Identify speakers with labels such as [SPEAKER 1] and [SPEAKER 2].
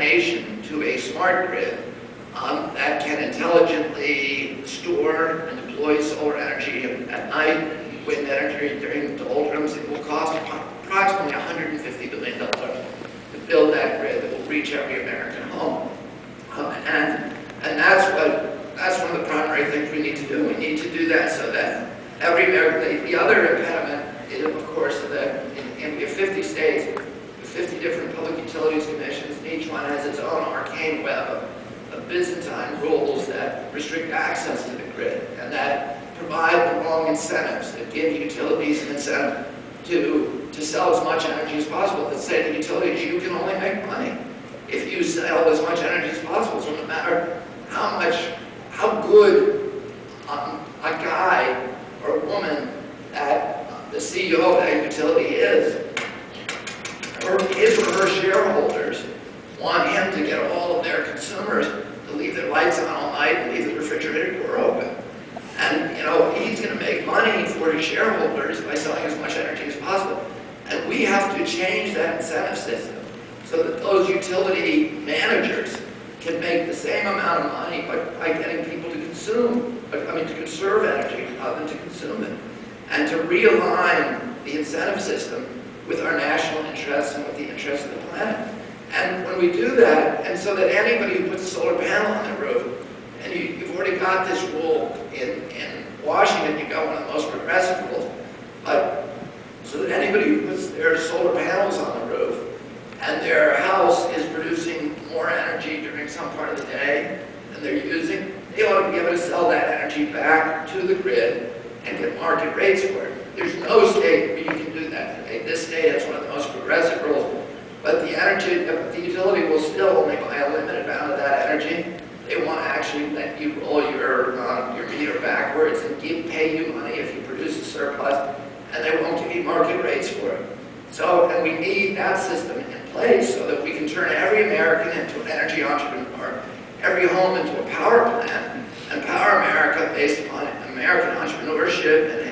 [SPEAKER 1] nation to a smart grid that can intelligently store and deploy solar energy at night, and wind energy during the doldrums. It will cost approximately $150 billion to build that grid that will reach every American home. And that's one of the primary things we need to do. We need to do that so that every American, the other impediment is, of course, that we have 50 states, with 50 different public utilities commissions, and each one has its own arcane web of Byzantine rules that restrict access to the grid and that provide the wrong incentives, that give utilities an incentive to sell as much energy as possible, that say to utilities, you can only make money if you sell as much energy as possible. So no matter how good a guy or a woman that the CEO of that utility is, or his or her shareholders want him to get all of their consumers to leave their lights on all night and leave the refrigerator door open. And he's going to make money for his shareholders by selling as much energy as possible. And we have to change that incentive system so that those utility managers can make the same amount of money by getting people to to conserve energy rather than to consume it. And to realign the incentive system with our national interests and with the interests of the planet. And when we do that, and so that anybody who puts a solar panel on their roof, and you've already got this rule in Washington, you've got one of the most progressive rules, but so that anybody who puts their solar panels on the roof and their house is producing more energy during some part of the day than they're using, they ought to be able to sell that energy back to the grid and get market rates for it. There's no state where you can do that today. This state has one of the most progressive rules, but the utility will still only buy a limited amount of that energy. They won't actually let you roll your meter backwards and pay you money if you produce a surplus, and they won't give you market rates for it. So, and we need that system in place so that we can turn every American into an energy entrepreneur, every home into a power plant, and power America based upon American entrepreneurship and